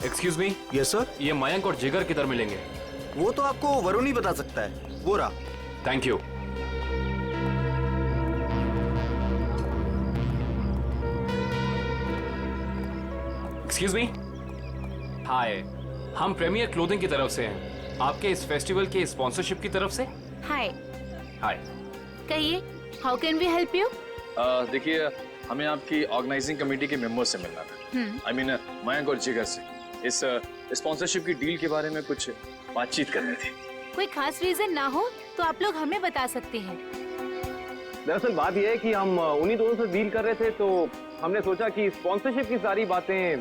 Excuse me. Yes sir. ये मयंक और जिगर किधर मिलेंगे? वो तो आपको वरुण ही बता सकता है, वो रहा। Thank you. Excuse me. Hi, हम प्रीमियर क्लोथिंग की तरफ से हैं, आपके इस फेस्टिवल के स्पॉन्सरशिप की तरफ से। हाय। हाय। कहिए, how can we help you? देखिए, हमें आपकी ऑर्गेनाइजिंग कमेटी के मेंबर से मिलना था। आई मीन मयंक और जिगर से इस स्पॉन्सरशिप की डील के बारे में कुछ बातचीत करनी थी। कोई खास रीजन ना हो तो आप लोग हमें बता सकते हैं। दरअसल बात यह है कि हम उन्हीं दोनों से डील कर रहे थे, तो हमने सोचा कि स्पॉन्सरशिप की सारी बातें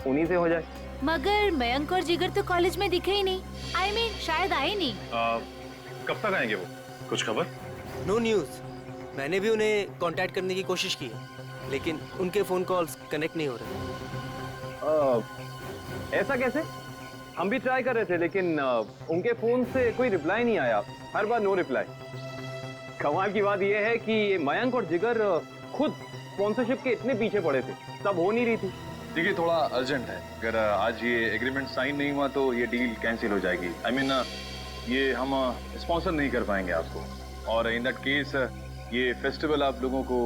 उन्हीं से हो जाए। मगर मयंक और जिगर तो कॉलेज में दिखे ही नहीं। आई मीन शायद आए नहीं। कब तक आएंगे वो? कुछ खबर? No news. मैंने भी उन्हें कांटेक्ट करने की कोशिश की है, लेकिन उनके फोन कॉल्स कनेक्ट नहीं हो रहे। ऐसा कैसे? हम भी ट्राई कर रहे थे, लेकिन उनके फोन से कोई रिप्लाई नहीं आया। हर बार नो रिप्लाई। कमाल की बात यह है कि मयंक और जिगर खुद स्पॉन्सरशिप के इतने पीछे पड़े थे, तब हो नहीं रही थी। देखिए, थोड़ा अर्जेंट है। अगर आज ये एग्रीमेंट साइन नहीं हुआ तो ये डील कैंसिल हो जाएगी। आई मीन ये हम स्पॉन्सर नहीं कर पाएंगे आपको, और इन दैट केस ये फेस्टिवल आप लोगों को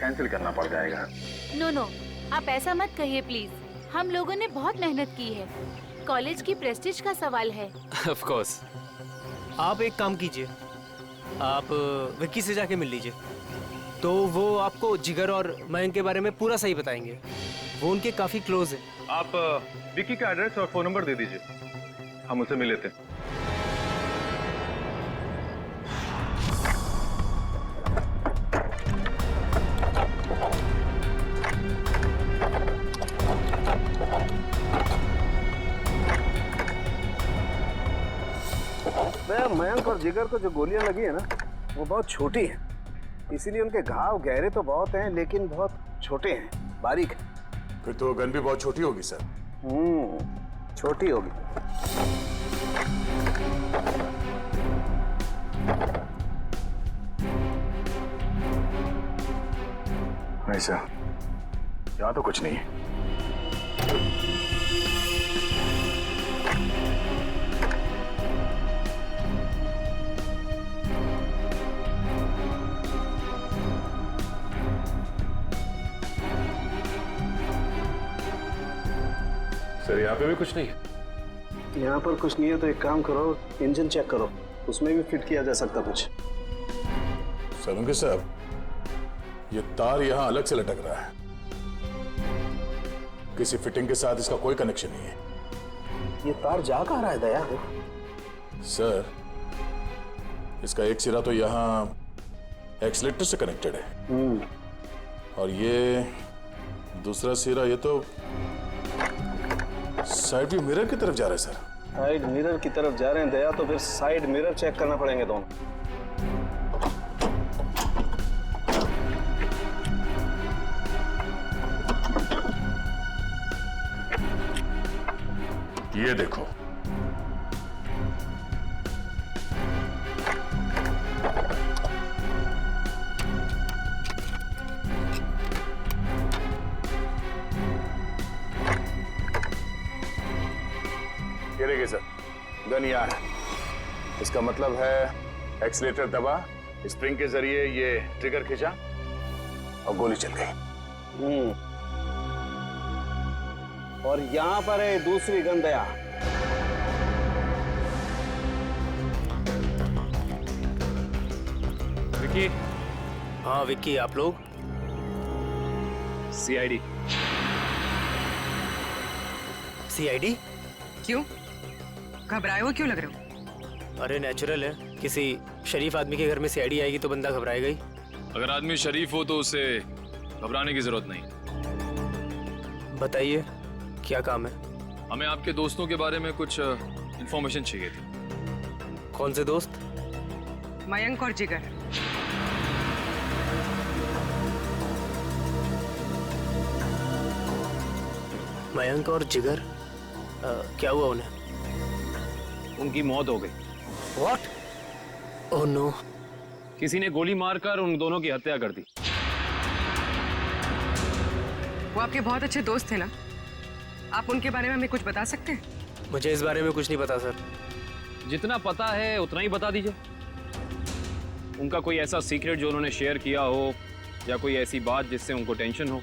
कैंसिल करना पड़ जाएगा। नो नो, आप ऐसा मत कहिए प्लीज। हम लोगों ने बहुत मेहनत की है, कॉलेज की प्रेस्टीज का सवाल है। Of course. आप एक काम कीजिए, आप विक्की से जाके मिल लीजिए, तो वो आपको जिगर और मयंक के बारे में पूरा सही बताएंगे। वो उनके काफी क्लोज है। आप विक्की का एड्रेस और फोन नंबर दे दीजिए, हम उसे मिल लेते हैं। मयंक और जिगर को जो गोलियां लगी है ना, वो बहुत छोटी है, इसीलिए उनके घाव गहरे तो बहुत हैं, लेकिन बहुत छोटे हैं, बारीक है। फिर तो गन भी बहुत छोटी होगी सर। छोटी होगी। नहीं सर, यहाँ तो कुछ नहीं है। सर, यहाँ पे भी कुछ नहीं है। यहाँ पर कुछ नहीं है तो एक काम करो, इंजन चेक करो, उसमें भी फिट किया जा सकता कुछ। सलूंगे साहब, ये तार यहाँ अलग से लटक रहा है, किसी फिटिंग के साथ इसका कोई कनेक्शन नहीं है। ये तार जा कहाँ रहा है दया? सर, इसका एक सिरा तो यहाँ एक्सीलेटर से कनेक्टेड है, और ये दूसरा सिरा ये तो साइड व्यू मिरर की तरफ जा रहा है सर। साइड मिरर की तरफ जा रहे हैं दया, तो फिर साइड मिरर चेक करना पड़ेंगे दोनों। ये देखो, ये देखिए सर, गन यहाँ है। इसका मतलब है एक्सीलेटर दबा, स्प्रिंग के जरिए ये ट्रिगर खींचा और गोली चल गई। और यहाँ पर है दूसरी गन दया। विक्की। हाँ विक्की, आप लोग? सीआईडी। सीआईडी? क्यों? घबराए हुए क्यों लग रहे हो? अरे नेचुरल है, किसी शरीफ आदमी के घर में सीआईडी आएगी तो बंदा घबराएगा ही। अगर आदमी शरीफ हो तो उसे घबराने की जरूरत नहीं। बताइए, क्या काम है? हमें आपके दोस्तों के बारे में कुछ इंफॉर्मेशन चाहिए थी। कौन से दोस्त? मयंक और जिगर। मयंक और जिगर? क्या हुआ उन्हें? उनकी मौत हो गई। What? Oh no! किसी ने गोली मारकर उन दोनों की हत्या कर दी। वो आपके बहुत अच्छे दोस्त थे ना? आप उनके बारे में हमें कुछ बता सकते हैं? मुझे इस बारे में कुछ नहीं पता सर। जितना पता है उतना ही बता दीजिए। उनका कोई ऐसा सीक्रेट जो उन्होंने शेयर किया हो, या कोई ऐसी बात जिससे उनको टेंशन हो,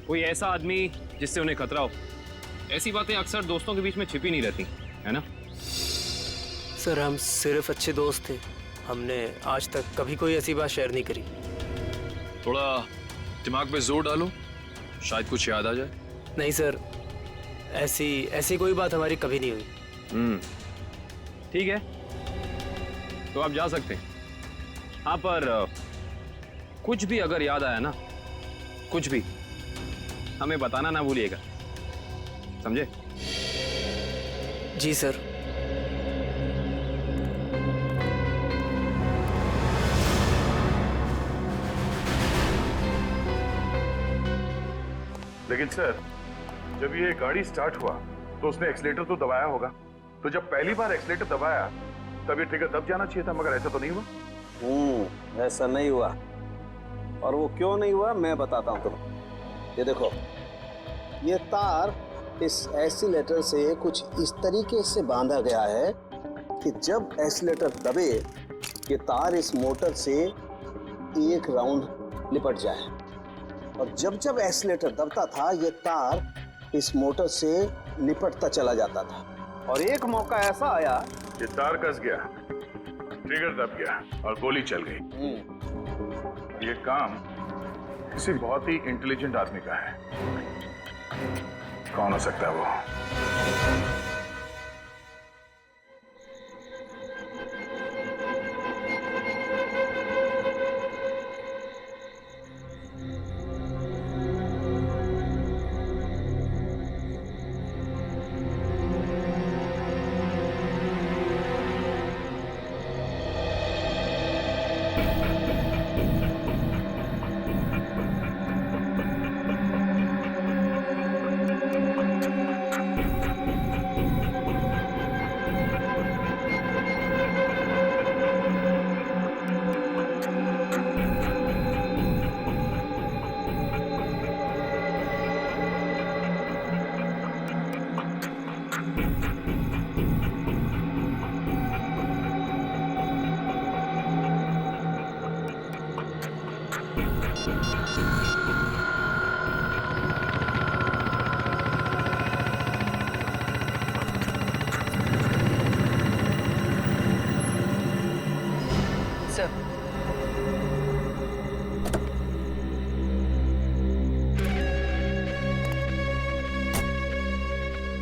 कोई ऐसा आदमी जिससे उन्हें खतरा हो। ऐसी बातें अक्सर दोस्तों के बीच में छिपी नहीं रहती, है ना? सर हम सिर्फ अच्छे दोस्त थे, हमने आज तक कभी कोई ऐसी बात शेयर नहीं करी। थोड़ा दिमाग पे जोर डालो, शायद कुछ याद आ जाए। नहीं सर, ऐसी कोई बात हमारी कभी नहीं हुई। ठीक है, तो आप जा सकते हैं। हाँ, पर कुछ भी अगर याद आया ना, कुछ भी, हमें बताना ना भूलिएगा, समझे? जी सर। लेकिन सर, जब ये गाड़ी स्टार्ट हुआ तो उसने एक्सीलेटर तो दबाया होगा, तो जब पहली बार एक्सीलेटर दबाया तब ये ट्रिगर दब जाना चाहिए था, मगर ऐसा तो नहीं हुआ। ऐसा नहीं हुआ। और वो क्यों नहीं हुआ मैं बताता हूँ तुम्हें। ये देखो, ये तार इस एक्सीलेटर से कुछ इस तरीके से बांधा गया है कि जब एक्सीलेटर दबे ये तार इस मोटर से एक राउंड लिपट जाए, और जब जब एक्सीलेटर दबता था ये तार इस मोटर से लिपटता चला जाता था। और एक मौका ऐसा आया, ये तार कस गया, ट्रिगर दब गया और गोली चल गई। ये काम किसी बहुत ही इंटेलिजेंट आदमी का है। कौन हो सकता है वो?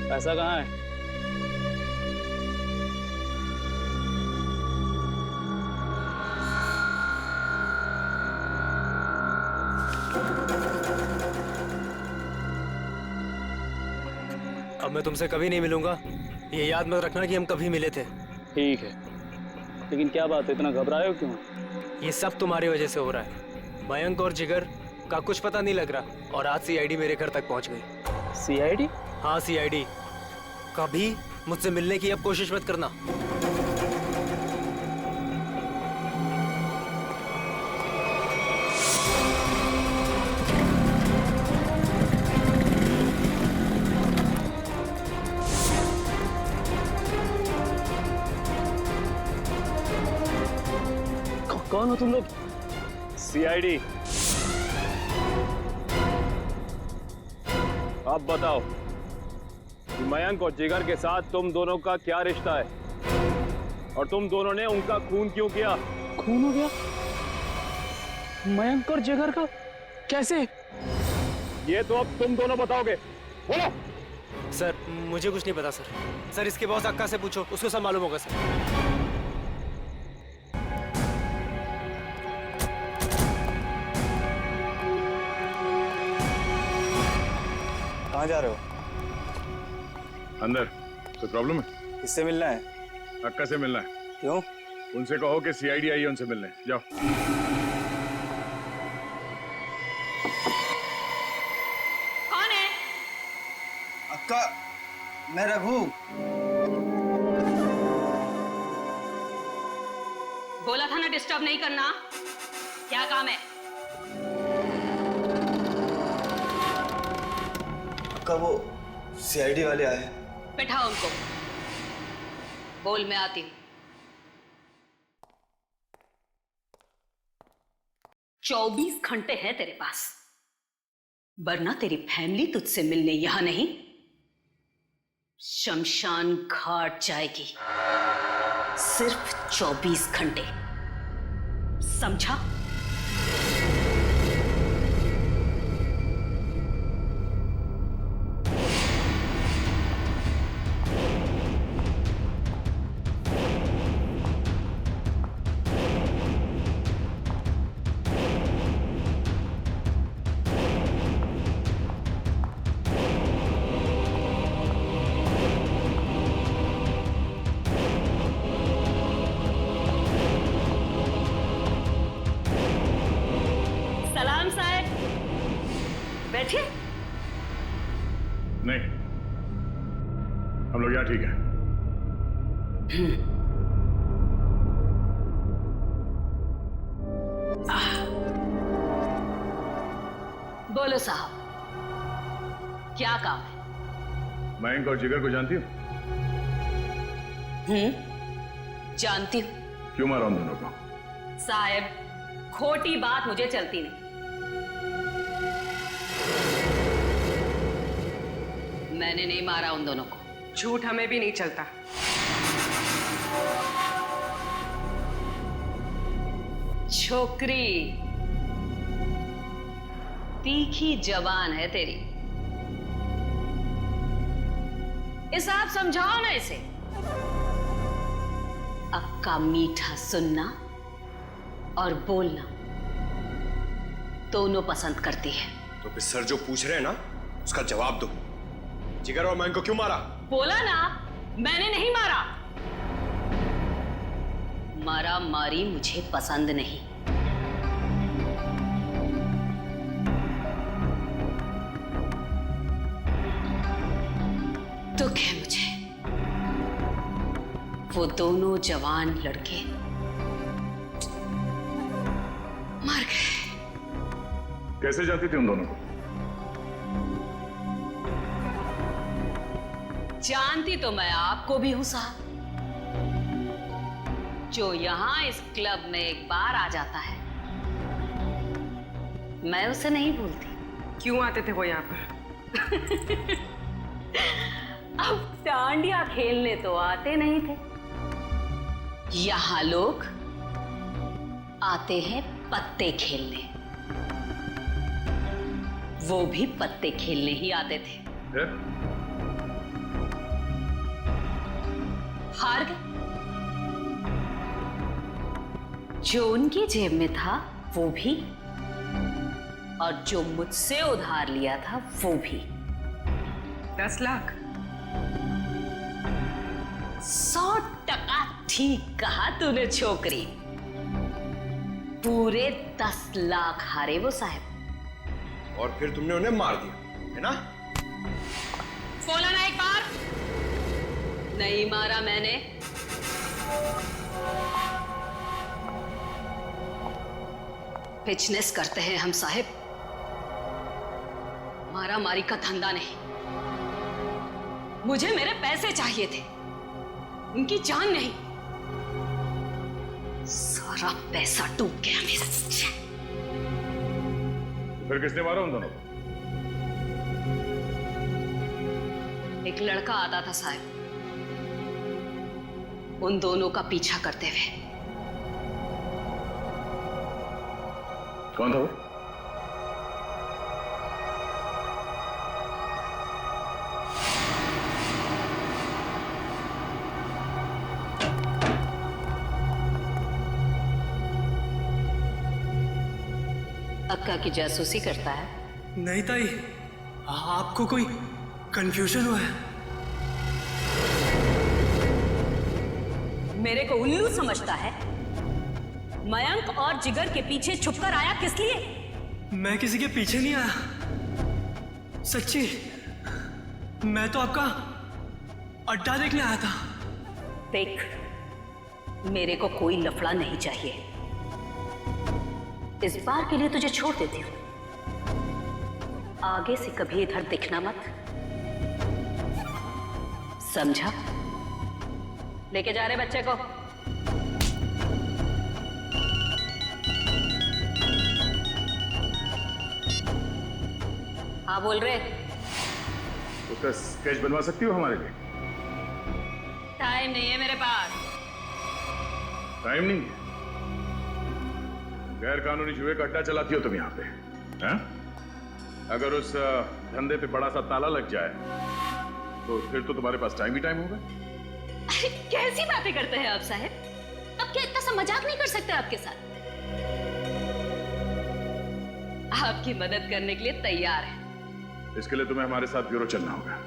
पैसा कहाँ है? अब मैं तुमसे कभी नहीं मिलूंगा, ये याद मत रखना कि हम कभी मिले थे। ठीक है, लेकिन क्या बात है, इतना घबराए हो क्यों? ये सब तुम्हारी वजह से हो रहा है। मयंक और जिगर का कुछ पता नहीं लग रहा, और आज सीआईडी मेरे घर तक पहुंच गई। सीआईडी? हाँ सीआईडी। कभी मुझसे मिलने की अब कोशिश मत करना। कौन हो तुम लोग? सीआईडी। अब बताओ, मयंक और जिगर के साथ तुम दोनों का क्या रिश्ता है, और तुम दोनों ने उनका खून क्यों किया? खून हो गया? मयंक और जिगर का कैसे? ये तो अब तुम दोनों बताओगे, बोलो। सर मुझे कुछ नहीं पता सर। सर इसके बॉस अक्का से पूछो, उसको सब मालूम होगा सर। कहाँ जा रहे हो? अंदर। कोई प्रॉब्लम है? किससे मिलना है? अक्का से मिलना है। क्यों? उनसे कहो कि सीआईडी आई है उनसे मिलने। जाओ। कौन है? अक्का, मैं रघु। बोला था ना डिस्टर्ब नहीं करना। क्या काम है? अक्का, वो सीआईडी वाले आए। बैठाओ उनको। बोल, मैं आती हूँ। 24 घंटे हैं तेरे पास, वरना तेरी फैमिली तुझसे मिलने यहां नहीं, शमशान घाट जाएगी। सिर्फ 24 घंटे, समझा? बैठिए। नहीं, हम लोग यहाँ ठीक है। बोलो साहब, क्या काम है? मयंक और जिगर को जानती हो? जानती हूँ। क्यों मारा उन दोनों को? साहब, खोटी बात मुझे चलती नहीं। मैंने नहीं मारा उन दोनों को। झूठ हमें भी नहीं चलता। छोकरी तीखी जबान है तेरी, इसे आप समझाओ ना इसे। अक्का मीठा सुनना और बोलना दोनों पसंद करती है। तो फिर सर जो पूछ रहे हैं ना, उसका जवाब दो। जिगर और मयंक को क्यों मारा? बोला ना, मैंने नहीं मारा। मारा मारी मुझे पसंद नहीं। दुख है मुझे, वो दोनों जवान लड़के मर गए। कैसे जानती थी उन दोनों को? जानती तो मैं आपको भी हूं साहब। जो यहां इस क्लब में एक बार आ जाता है, मैं उसे नहीं भूलती। क्यों आते थे वो यहाँ पर? अब डांडिया खेलने तो आते नहीं थे। यहां लोग आते हैं पत्ते खेलने। वो भी पत्ते खेलने ही आते थे। हार गए। जो उनकी जेब में था वो भी, और जो मुझसे उधार लिया था वो भी। 10 लाख। 100% ठीक कहा तूने छोकरी। पूरे 10 लाख हारे वो साहब। और फिर तुमने उन्हें मार दिया, है ना? बोला ना एक बार। नहीं मारा मैंने। बिजनेस करते हैं हम साहब, मारा मारी का धंधा नहीं। मुझे मेरे पैसे चाहिए थे, उनकी जान नहीं। सारा पैसा डूब गया मेरा। फिर किसने मारा उन दोनों को? एक लड़का आता था साहब, उन दोनों का पीछा करते हुए। कौन था वो? अक्का की जासूसी करता है? नहीं ताई, आपको कोई कंफ्यूजन हुआ है? मेरे को उल्लू समझता है? मयंक और जिगर के पीछे छुपकर आया किस लिए? मैं किसी के पीछे नहीं आया, सच्ची। मैं तो आपका अड्डा देखने आया था। देख, मेरे को कोई लफड़ा नहीं चाहिए। इस बार के लिए तुझे छोड़ देती हूँ। आगे से कभी इधर दिखना मत। समझा? लेके जा रहे बच्चे को। हाँ बोल रहे। उसका स्केच बनवा सकती हो हमारे लिए? टाइम नहीं है मेरे पास। टाइम नहीं है? गैर कानूनी जुए का अड्डा चलाती हो तुम यहाँ पे, हैं? अगर उस धंधे पे बड़ा सा ताला लग जाए तो फिर तो तुम्हारे पास टाइम ही टाइम होगा। अरे कैसी बातें करते हैं आप साहब? अब क्या इतना सा मजाक नहीं कर सकते आपके साथ? आपकी मदद करने के लिए तैयार है। इसके लिए तुम्हें हमारे साथ ब्यूरो चलना होगा।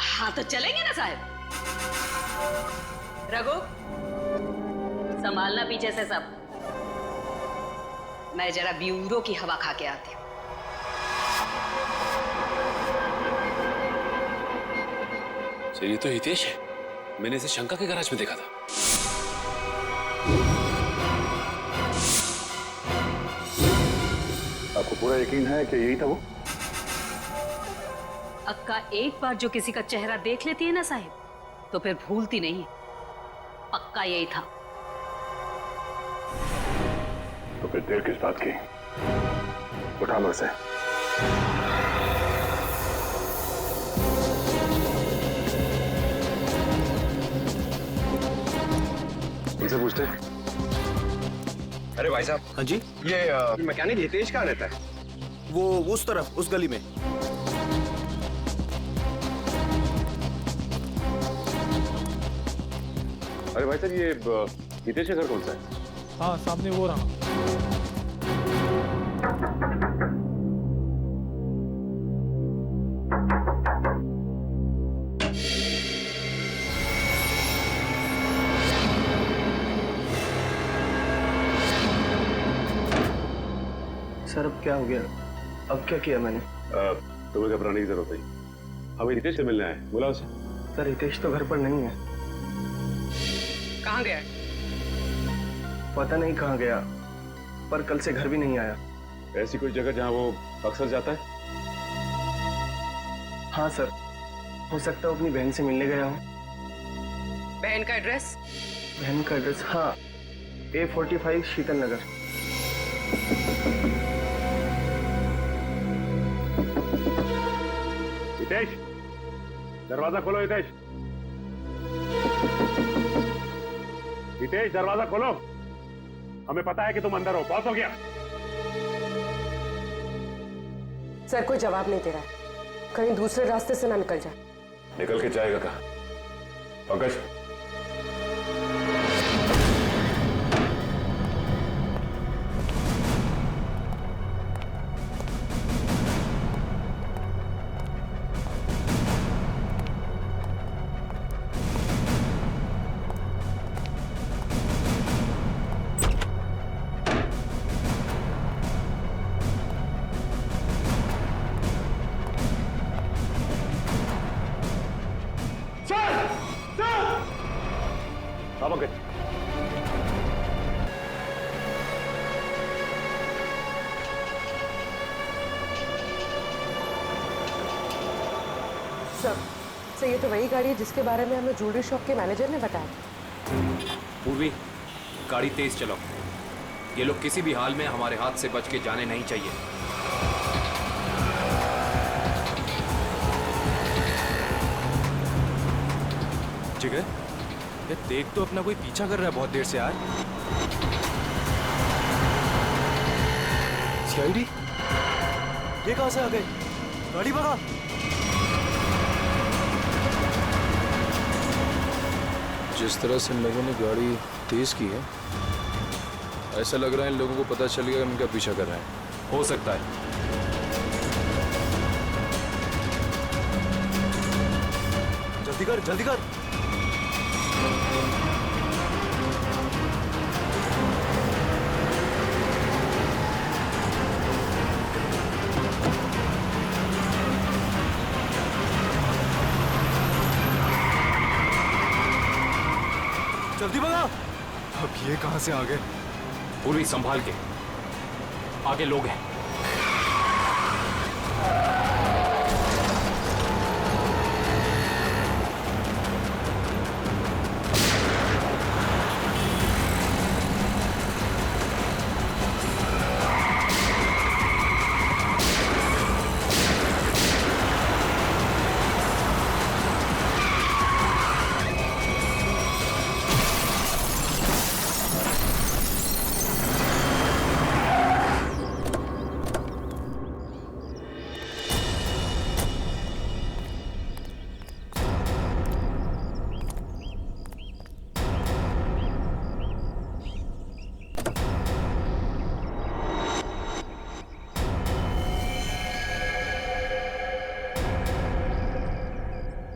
हाँ तो चलेंगे ना साहब। रघु, संभालना पीछे से सब। मैं जरा ब्यूरो की हवा खा के आती हूँ। सर ये तो हितेश है, मैंने इसे शंका के गैराज में देखा था। आपको पूरा यकीन है कि यही था वो? अक्का एक बार जो किसी का चेहरा देख लेती है ना साहिब, तो फिर भूलती नहीं है। पक्का यही था। तो फिर देर किस बात की? उठा लो इसे। इनसे पूछते हैं। अरे भाई साहब। हाँ जी। ये मैकेनिक हितेश कहाँ रहता है? वो उस तरफ, उस गली में। अरे भाई साहब, ये हितेश का घर कौन सा है? हाँ सामने वो रहा। सर अब क्या हो गया? अब क्या किया मैंने? तुम्हें घबराने की जरूरत नहीं। हमें हितेश से मिलना है, बुला उसे। सर हितेश तो घर पर नहीं है। कहाँ गया? पता नहीं कहाँ गया, पर कल से घर भी नहीं आया। ऐसी कोई जगह जहाँ वो अक्सर जाता है? हाँ सर, हो सकता है अपनी बहन से मिलने गया हो। बहन का एड्रेस? बहन का एड्रेस? हाँ, A45 शीतल नगर। हितेश, दरवाजा खोलो। हितेश, हितेश दरवाजा खोलो। हमें पता है कि तुम अंदर हो। बहुत हो गया। सर कोई जवाब नहीं दे रहा है, कहीं दूसरे रास्ते से ना निकल जाए। निकल के जाएगा कहाँ? पंकज, सर ये तो वही गाड़ी है जिसके बारे में हमें ज्वेलरी शॉप के मैनेजर ने बताया। पूर्वी, गाड़ी तेज चलाओ। ये लोग किसी भी हाल में हमारे हाथ से बच के जाने नहीं चाहिए। जिगर, ये देख तो अपना कोई पीछा कर रहा है बहुत देर से यार। सीआईडी? ये कहां से आ गए? गाड़ी भगा। जिस तरह से इन लोगों ने गाड़ी तेज की है, ऐसा लग रहा है इन लोगों को पता चल गया कि इनका पीछा कर रहे हैं। हो सकता है। जल्दी कर, जल्दी कर। जल्दी भगा। अब ये कहां से आ गए? पूर्वी संभाल के, आगे लोग हैं।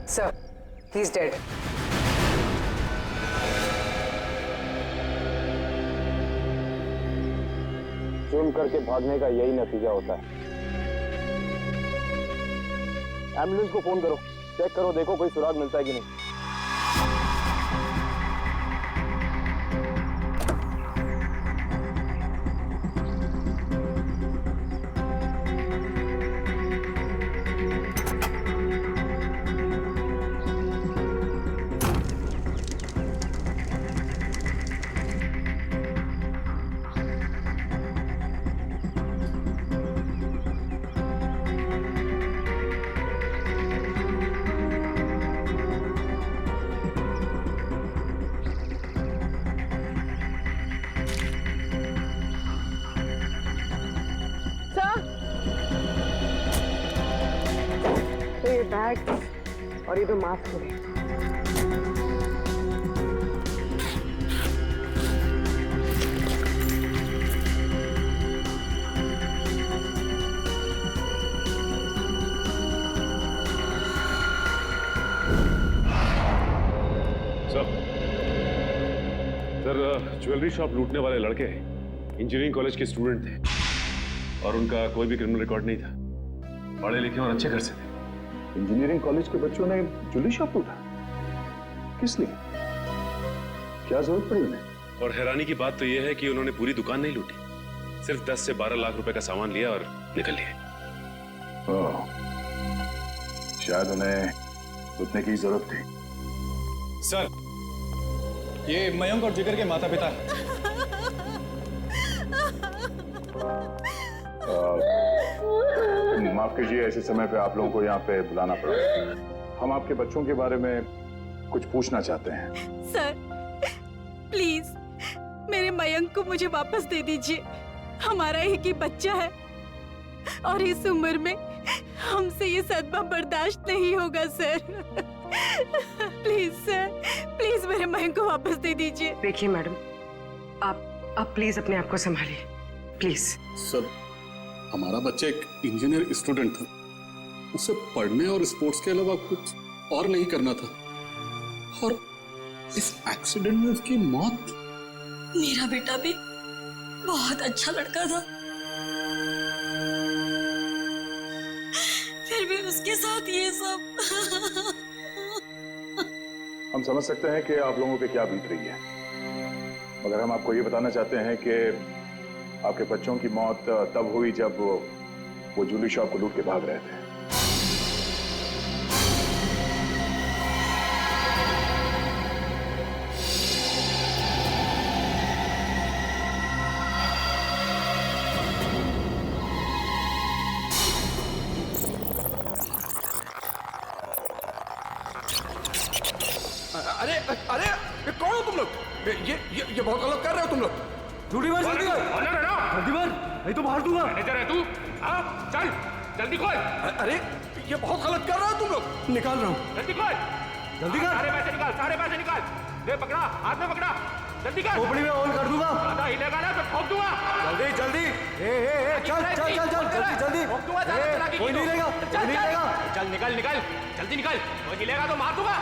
Sir, he is dead. जुर्म करके भागने का यही नतीजा होता है। एम्बुलेंस को फोन करो, चेक करो, देखो कोई सुराग मिलता है कि नहीं। तो ये बैग और ये दो मास्क हो गए। सर, ज्वेलरी शॉप लूटने वाले लड़के इंजीनियरिंग कॉलेज के स्टूडेंट थे और उनका कोई भी क्रिमिनल रिकॉर्ड नहीं था। पढ़े लिखे और अच्छे घर से थे। इंजीनियरिंग कॉलेज के बच्चों ने ज्वेलरी शॉप लूटा? किस लिए? क्या जरूरत पड़ी उन्हें? और हैरानी की बात तो यह है कि उन्होंने पूरी दुकान नहीं लूटी, सिर्फ 10 से 12 लाख रुपए का सामान लिया और निकल लिए। शायद उन्हें लूटने की जरूरत थी। सर, ये मयंक और जिगर के माता पिता हैं। माफ कीजिए, ऐसे समय पे आप लोगों को यहाँ पे बुलाना पड़ा। हम आपके बच्चों के बारे में कुछ पूछना चाहते हैं। सर, प्लीज मेरे मयंक को मुझे वापस दे दीजिए। हमारा एक ही बच्चा है और इस उम्र में हमसे ये सदमा बर्दाश्त नहीं होगा सर। प्लीज सर, प्लीज मेरे मयंक को वापस दे दीजिए। देखिए मैडम, आप प्लीज अपने आप को संभालिए, प्लीज। सर, हमारा बच्चा एक इंजीनियर स्टूडेंट था, उसे पढ़ने और स्पोर्ट्स के अलावा कुछ और नहीं करना था, और इस एक्सीडेंट में उसकी मौत। मेरा बेटा भी बहुत अच्छा लड़का था, फिर भी उसके साथ ये सब। हम समझ सकते हैं कि आप लोगों पे क्या बीत रही है, मगर हम आपको ये बताना चाहते हैं कि आपके बच्चों की मौत तब हुई जब वो ज्वेलरी शॉप को लूट के भाग रहे थे। अरे अरे, ये कौन हो तुम लोग? ये बहुत गलत कर रहे हो तुम लोग। जल्दी मार, जल्दी मार, जल्दी मार, नहीं तो मार दूंगा। मैनेजर है तू? हाँ, चल जल्दी खोल। अरे ये बहुत गलत कर रहे हो तुम लोग। निकाल रहा हूँ। जल्दी खोल, जल्दी कर। सारे पैसे निकाल, सारे पैसे निकाल। ले पकड़ा, हाथ में पकड़ा, जल्दी कर। खोपड़ी में ऑन कर दूंगा। आधा हिलेगा ना तो ठोक दूंगा। जल्दी जल्दी, चल चल चल चल जल्दी जल्दी। ठोक दूंगा, कोई नहीं लेगा, कोई नहीं लेगा। चल निकल निकल, जल्दी निकल। कोई हिलेगा तो मार दूंगा।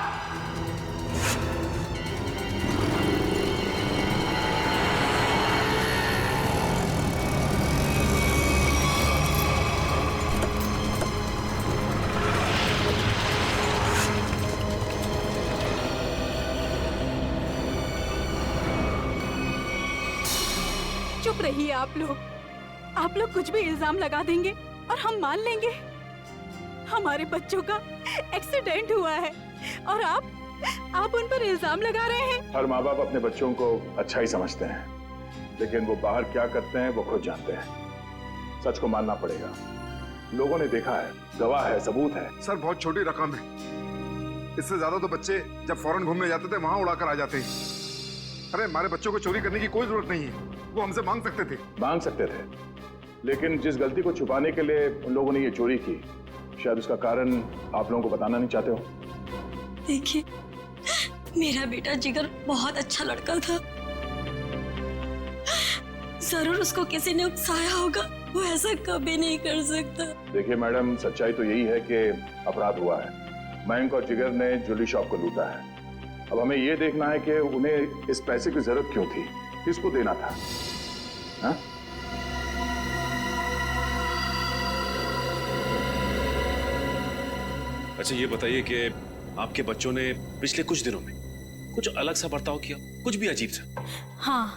चुप रहिए आप लोग कुछ भी इल्जाम लगा देंगे और हम मान लेंगे। हमारे बच्चों का एक्सीडेंट हुआ है और आप उन पर इल्जाम लगा रहे हैं। हर माँ बाप अपने बच्चों को अच्छा ही समझते हैं, लेकिन वो बाहर क्या करते हैं वो खुद जानते हैं। सच को मानना पड़ेगा, लोगों ने देखा है, गवाह है, सबूत है। सर, बहुत छोटी रकम है, इससे ज्यादा तो बच्चे जब फॉरेन घूमने जाते थे वहां उड़ाकर आ जाते हैं। अरे हमारे बच्चों को चोरी करने की कोई जरूरत नहीं है, वो हमसे मांग सकते थे। मांग सकते थे, लेकिन जिस गलती को छुपाने के लिए उन लोगों ने ये चोरी की, शायद उसका कारण आप लोगों को बताना नहीं चाहते हो। देखिए, मेरा बेटा जिगर बहुत अच्छा लड़का था, जरूर उसको किसी ने उकसाया होगा, वो ऐसा कभी नहीं कर सकता। देखिए मैडम, सच्चाई तो यही है कि अपराध हुआ है, मयंक और जिगर ने ज्वेलरी शॉप को लूटा है। अब हमें यह देखना है कि उन्हें इस पैसे की जरूरत क्यों थी, किसको देना था। हा? अच्छा ये बताइए कि आपके बच्चों ने पिछले कुछ दिनों में कुछ अलग सा बर्ताव किया, कुछ भी अजीब सा? हाँ,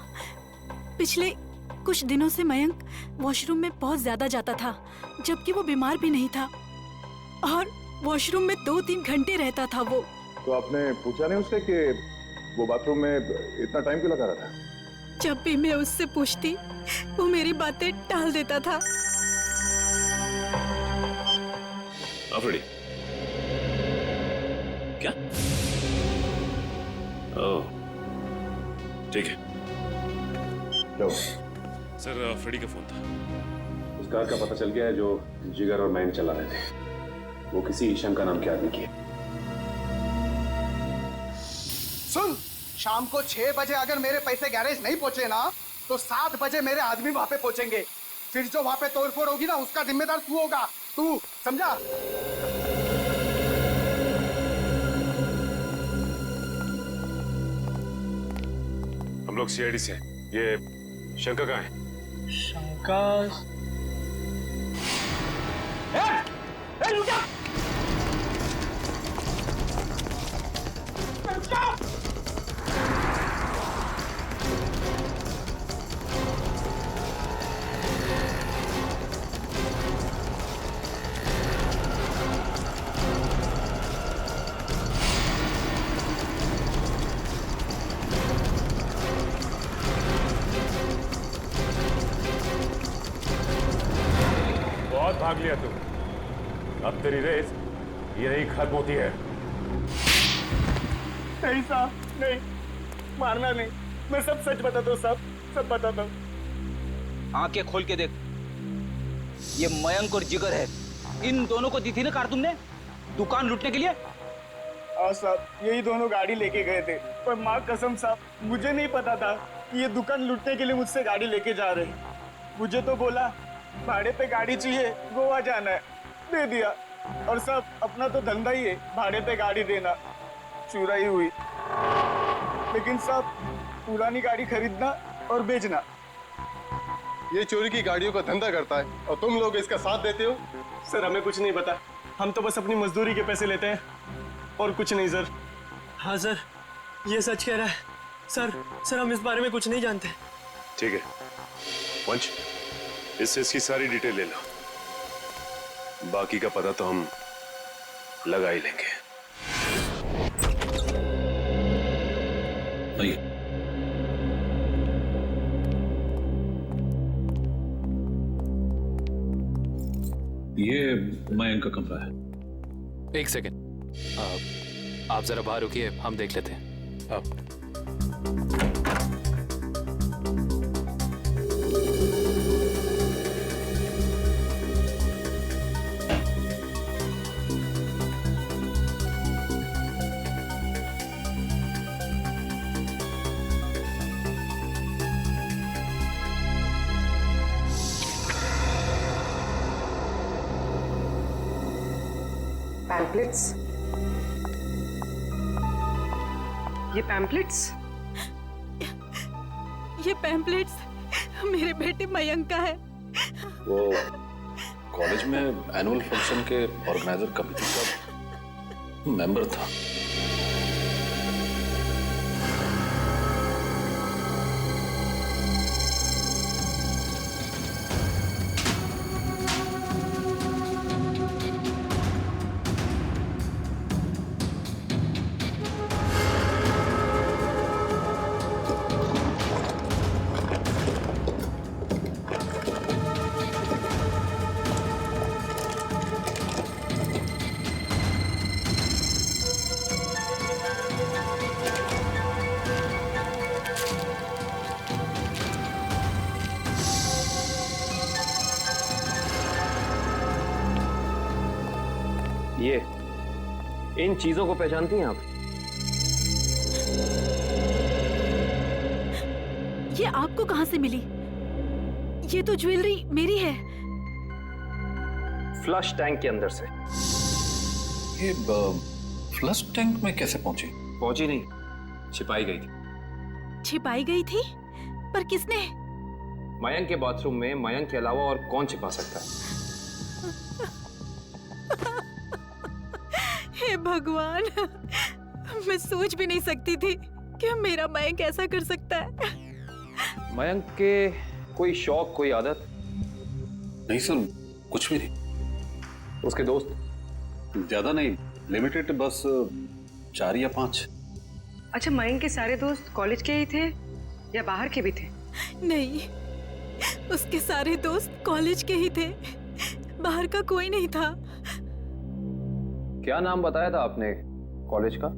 पिछले कुछ दिनों से मयंक वॉशरूम में बहुत ज्यादा जाता था, जबकि वो बीमार भी नहीं था, और वॉशरूम में 2-3 घंटे रहता था वो। तो आपने पूछा नहीं उससे कि वो बाथरूम में इतना टाइम क्यों लगा रहा था? जब भी मैं उससे पूछती, वो मेरी बातें टाल देता था। अफरीदी, क्या? ओह, ठीक है। क्यों? सर, फ्रेडी का फोन था। उस कार का पता चल गया है जो जिगर और मयंक चला रहे थे। वो किसी ईशम का नाम के आदमी की है। सुन, शाम को 6 बजे अगर मेरे पैसे गैरेज नहीं पहुंचे ना, तो 7 बजे मेरे आदमी वहां पे पहुंचेंगे। फिर जो वहां पे तोड़फोड़ होगी ना, उसका जिम्मेदार तू होगा। तू समझा? हम लोग सीआईडी से हैं। ये शंका कहाँ है? शंका भाग लिया तू। अब तेरी रेस यही खत्म होती है। नहीं साहब, नहीं, मारना नहीं। मैं सब सच बताता हूँ साहब, सब बताता हूँ। आंखें खोल के देख, ये मयंक और जिगर है। इन दोनों को दी थी ना कार तुमने दुकान लूटने के लिए? हाँ साहब, यही दोनों गाड़ी लेके गए थे, पर माँ कसम साहब, मुझे नहीं पता था कि ये दुकान लूटने के लिए मुझसे गाड़ी लेके जा रहे हैं। मुझे तो बोला भाड़े पे गाड़ी चाहिए, गोवा जाना है, दे दिया। और साहब, अपना तो धंधा ही है भाड़े पे गाड़ी देना। चुराई हुई, लेकिन साहब पुरानी गाड़ी खरीदना और बेचना। ये चोरी की गाड़ियों का धंधा करता है और तुम लोग इसका साथ देते हो। सर, हमें कुछ नहीं पता, हम तो बस अपनी मजदूरी के पैसे लेते हैं और कुछ नहीं सर। हाँ सर, ये सच कह रहा है। सर हम इस बारे में कुछ नहीं जानते। ठीक है पंच, इससे इसकी सारी डिटेल ले लो, बाकी का पता तो हम लगा ही लेंगे। आइए। ये मयंक का कमरा है। एक सेकंड, आप जरा बाहर रुकिए, हम देख लेते हैं। आप पैम्पलेट्स। ये पैम्पलेट्स? ये पैम्पलेट्स मेरे बेटे मयंक का है। वो कॉलेज में एनुअल फंक्शन के ऑर्गेनाइजर कमेटी का मेंबर था। ये इन चीजों को पहचानती हैं आप? ये आपको कहां से मिली? ये तो ज्वेलरी मेरी है। फ्लश टैंक के अंदर से। ये फ्लश टैंक में कैसे पहुंची? पहुंची नहीं, छिपाई गई थी। छिपाई गई थी? पर किसने? मयंक के बाथरूम में मयंक के अलावा और कौन छिपा सकता है? हे भगवान, मैं सोच भी नहीं सकती थी कि मेरा मयंक ऐसा कर सकता है। मयंक के कोई शौक, कोई आदत? नहीं सर, कुछ भी नहीं। उसके दोस्त? ज्यादा नहीं, लिमिटेड, बस 4 या 5। अच्छा, मयंक के सारे दोस्त कॉलेज के ही थे या बाहर के भी थे? नहीं, उसके सारे दोस्त कॉलेज के ही थे, बाहर का कोई नहीं था। क्या नाम बताया था आपने कॉलेज का?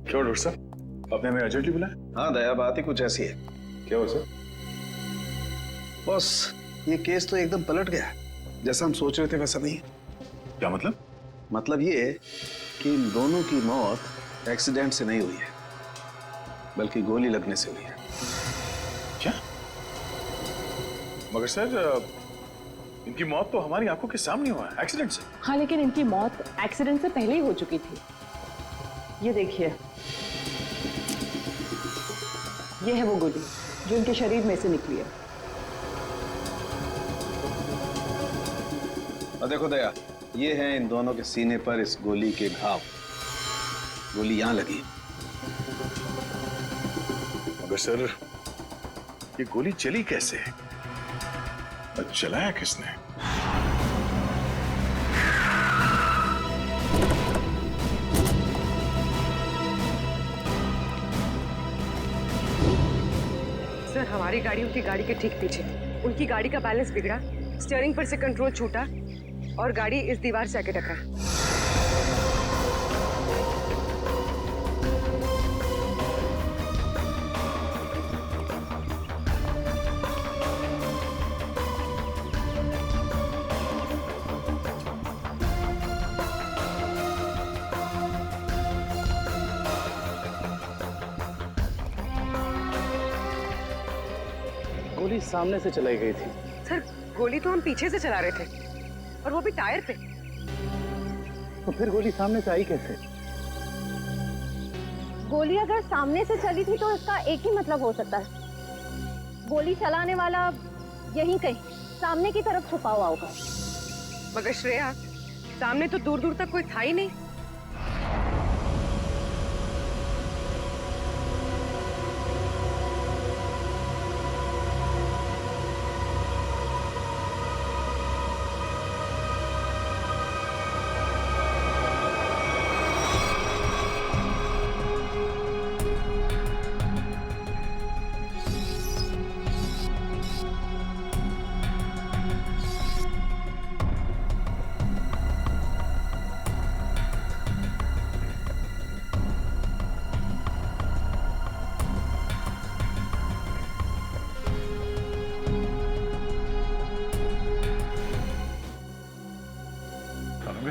क्यों डॉक्टर साहब, आपने हमें अर्जेंटली बुलाया? हाँ दया, बात ही कुछ ऐसी है। क्या हुआ सर? बस ये केस तो एकदम पलट गया, जैसा हम सोच रहे थे वैसा नहीं। क्या मतलब? मतलब ये कि इन दोनों की मौत एक्सीडेंट से नहीं हुई है, बल्कि गोली लगने से हुई है। क्या? मगर सर, इनकी मौत तो हमारी आंखों के सामने हुआ है, एक्सीडेंट से। हाँ, लेकिन इनकी मौत एक्सीडेंट से पहले ही हो चुकी थी। ये देखिए, ये है वो गोली जो इनके शरीर में से निकली है। और देखो दया, ये है इन दोनों के सीने पर इस गोली के घाव। गोली यहां लगी। मगर सर, ये गोली चली कैसे? और चलाया किसने? सर, हमारी गाड़ी उनकी गाड़ी के ठीक पीछे। उनकी गाड़ी का बैलेंस बिगड़ा, स्टीयरिंग पर से कंट्रोल छूटा और गाड़ी इस दीवार से आके टकरा। गोली सामने से चलाई गई थी। सर, गोली तो हम पीछे से चला रहे थे और वो भी टायर पे। तो फिर गोली सामने से आई कैसे? गोली अगर सामने से चली थी तो इसका एक ही मतलब हो सकता है, गोली चलाने वाला यहीं कहीं सामने की तरफ छुपा हुआ होगा। मगर श्रेया, सामने तो दूर दूर तक कोई था ही नहीं।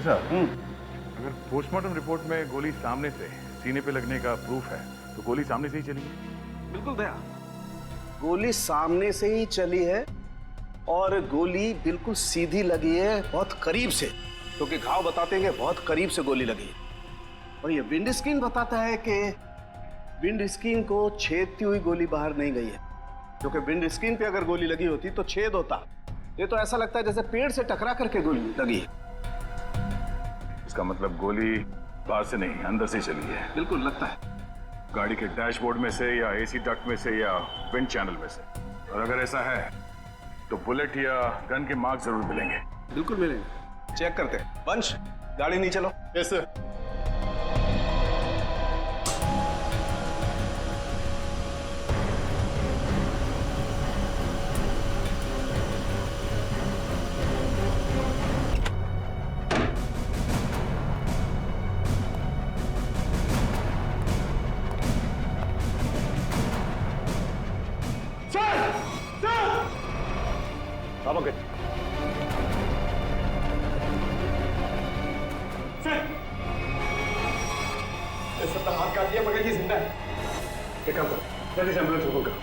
अगर पोस्टमार्टम रिपोर्ट में गोली सामने से सीने पे लगने का प्रूफ है तो गोली सामने से ही चली है। बिल्कुल दया, गोली सामने से ही चली है और गोली बिल्कुल सीधी लगी है, बहुत करीब से, क्योंकि घाव बताते हैं कि बहुत करीब से गोली लगी है। और ये विंड स्क्रीन बताता है कि विंड स्क्रीन को छेदती हुई गोली बाहर नहीं गई है, क्योंकि विंड स्क्रीन पे अगर गोली लगी होती तो छेद होता। ये तो ऐसा लगता है जैसे पेड़ से टकरा करके गोली लगी है। इसका मतलब गोली बाहर से नहीं, अंदर से चली है। बिल्कुल लगता है, गाड़ी के डैशबोर्ड में से या एसी डक्ट में से या विंड चैनल में से। और अगर ऐसा है तो बुलेट या गन के मार्क जरूर मिलेंगे। बिल्कुल मिलेंगे, चेक करते हैं। वंश, गाड़ी नहीं चलो। Yes sir. हाँ पंकज। सबका हाथ काट दिया मगर ये जिंदा है। एक काम करो, जल्दी से एम्बुलेंस को फोन करो।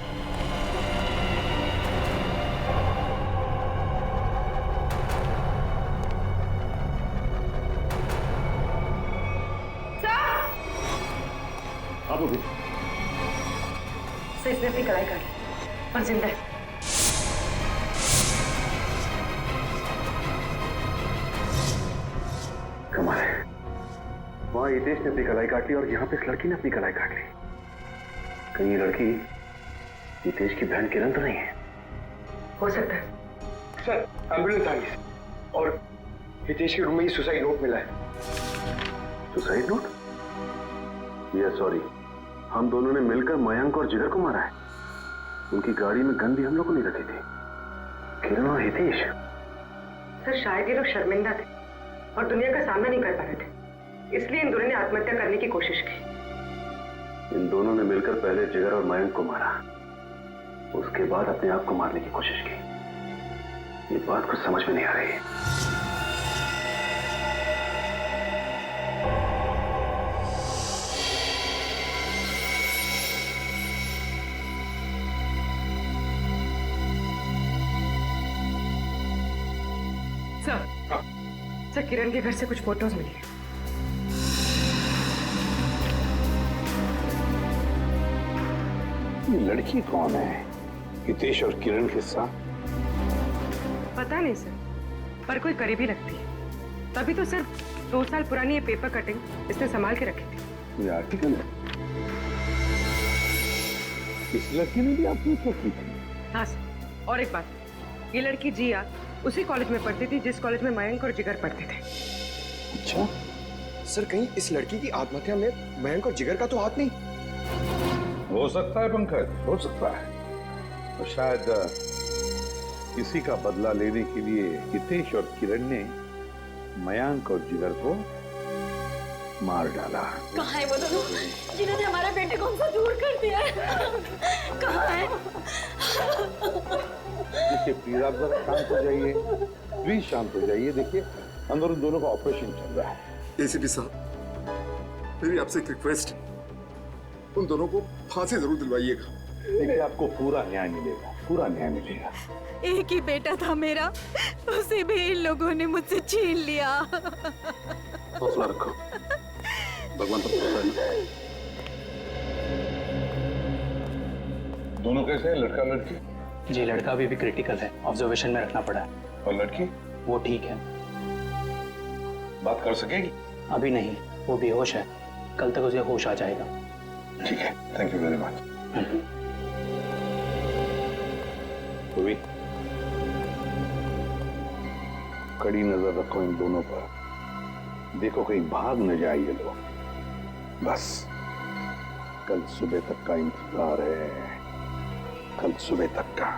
आप लोग सर इसने अपनी कलाई काटी और जिंदा है। कमाल है, वहां हितेश ने अपनी कलाई काट ली और यहाँ पे इस लड़की ने अपनी कलाई काट ली। कहीं ये लड़की हितेश की बहन किरण तो नहीं है? हो सकता है। सर एम्बुलेंस आ गई और हितेश के रूम में ही सुसाइड नोट मिला है। Suicide note? ये सॉरी, हम दोनों ने मिलकर मयंक और जिगर को मारा है। उनकी गाड़ी में गन भी हम लोगों ने रखी थी, किरण और हितेश। सर शायद ये लोग शर्मिंदा थे और दुनिया का सामना नहीं कर पा रहे थे, इसलिए इन दोनों ने आत्महत्या करने की कोशिश की। इन दोनों ने मिलकर पहले जिगर और मयंक को मारा, उसके बाद अपने आप को मारने की कोशिश की। ये बात कुछ समझ में नहीं आ रही। सर किरण के घर से कुछ फोटोज मिली है। ये लड़की कौन है? हितेश और किरण के साथ? पता नहीं सर, पर कोई करीबी लगती है। तभी तो सर 2 साल पुरानी ये पेपर कटिंग इसने संभाल के रखी थी। ये आर्टिकल है? इस लड़की ने भी आत्महत्या की थी? हाँ सर, और एक बात, ये लड़की जिया उसी कॉलेज में पढ़ती थी जिस कॉलेज में मयंक और जिगर पढ़ते थे। अच्छा सर, कहीं इस लड़की की आत्महत्या में मयंक और जिगर का तो हाथ नहीं? हो सकता है पंकज, हो सकता है। तो शायद किसी का बदला लेने के लिए हितेश और किरण ने मयंक और जिगर को मार डाला। कहाँ है वो दोनों जिन्होंने हमारे बेटे को हमसे दूर कर दिया है? कहाँ है? देखिए प्लीज आप जरा शांत हो जाइए, प्लीज शांत हो जाइए। देखिए अंदर उन दोनों का ऑपरेशन चल रहा है। एसीपी साहब, मेरी आपसे एक रिक्वेस्ट है, उन दोनों को फांसी जरूर दिलवाइएगा। देखिए आपको पूरा न्याय मिलेगा, पूरा न्याय मिलेगा। एक ही बेटा था मेरा, उसे भी इन लोगों ने मुझसे छीन लिया। हौसला रखो, भगवान पर भरोसा है। दोनों कैसे हैं, लड़का लड़की? जी लड़का अभी भी क्रिटिकल है, ऑब्जर्वेशन में रखना पड़ा है। और लड़की? वो ठीक है। बात कर सकेगी? अभी नहीं, वो बेहोश है, कल तक उसे होश आ जाएगा। ठीक है, थैंक यू वेरी मच। कड़ी नजर रखो इन दोनों पर, देखो कहीं भाग न जाए ये लोग। बस कल सुबह तक का इंतजार है, कल सुबह तक का।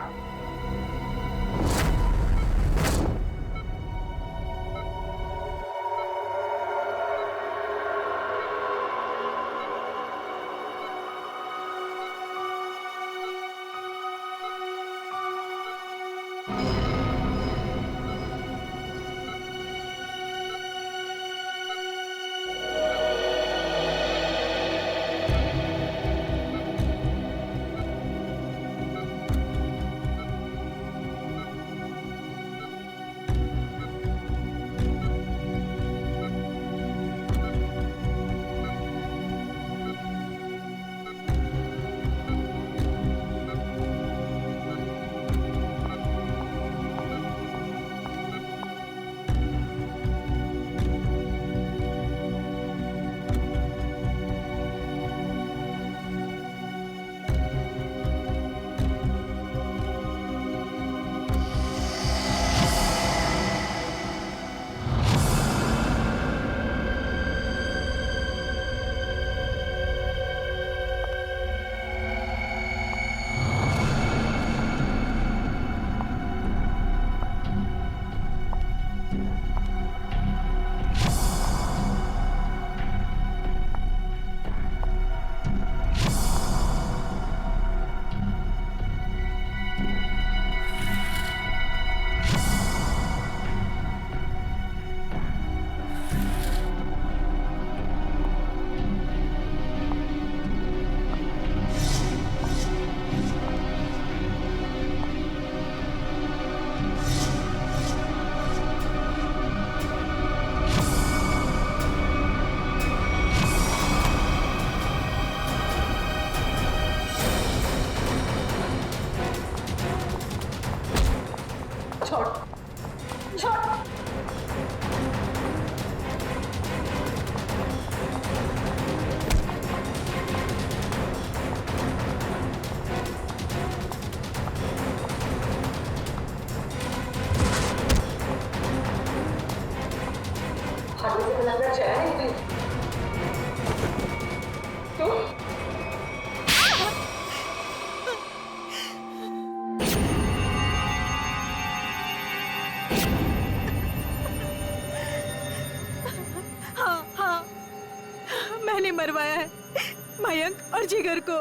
मयंक और जिगर को।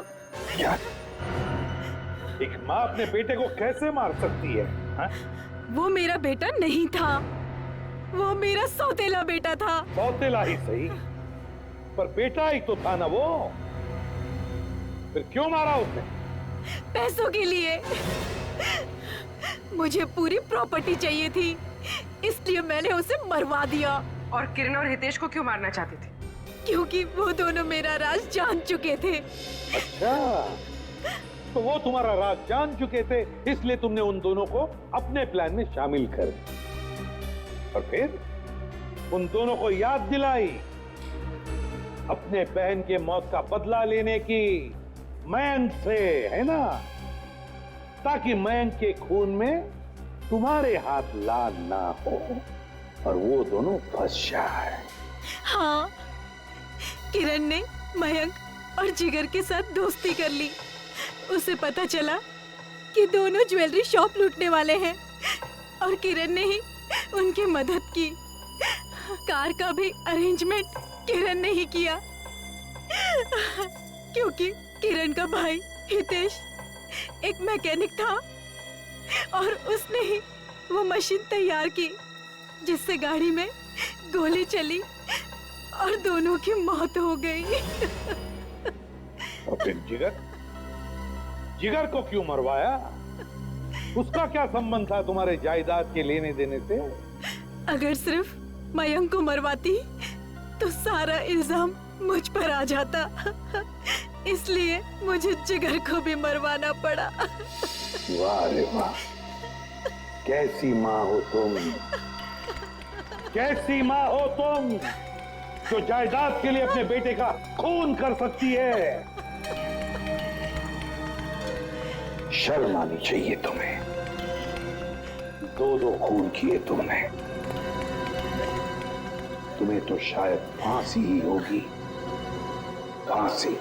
क्या? एक माँ अपने बेटे को कैसे मार सकती है? हा? वो मेरा बेटा नहीं था, वो मेरा सौतेला बेटा था। सौतेला ही सही, पर बेटा ही तो था ना वो। फिर क्यों मारा उसने? पैसों के लिए। मुझे पूरी प्रॉपर्टी चाहिए थी, इसलिए मैंने उसे मरवा दिया। और किरण और हितेश को क्यों मारना चाहते थे? क्योंकि वो दोनों मेरा राज जान चुके थे। अच्छा, तो वो तुम्हारा राज जान चुके थे, इसलिए तुमने उन दोनों को अपने प्लान में शामिल कर दिया। और फिर उन दोनों को याद दिलाई अपने बहन के मौत का बदला लेने की मयंक से, है ना? ताकि मयंक के खून में तुम्हारे हाथ लाल ना हो और वो दोनों फंस जाए। हाँ, किरण ने मयंक और जिगर के साथ दोस्ती कर ली। उसे पता चला कि दोनों ज्वेलरी शॉप लूटने वाले हैं और किरण ने ही उनकी मदद की। कार का भी अरेंजमेंट किरण ने ही किया, क्योंकि किरण का भाई हितेश एक मैकेनिक था और उसने ही वो मशीन तैयार की जिससे गाड़ी में गोली चली और दोनों की मौत हो गई। और फिर जिगर को क्यों मरवाया? उसका क्या संबंध था तुम्हारे जायदाद के लेने देने से? अगर सिर्फ मयंक को मरवाती तो सारा इल्जाम मुझ पर आ जाता, इसलिए मुझे जिगर को भी मरवाना पड़ा। वाह रे वाह, कैसी माँ हो तुम, कैसी माँ हो तुम जो जायदाद के लिए अपने बेटे का खून कर सकती है। शर्म आनी चाहिए तुम्हें, दो खून किए तुमने। तुम्हें तो शायद फांसी ही होगी, फांसी।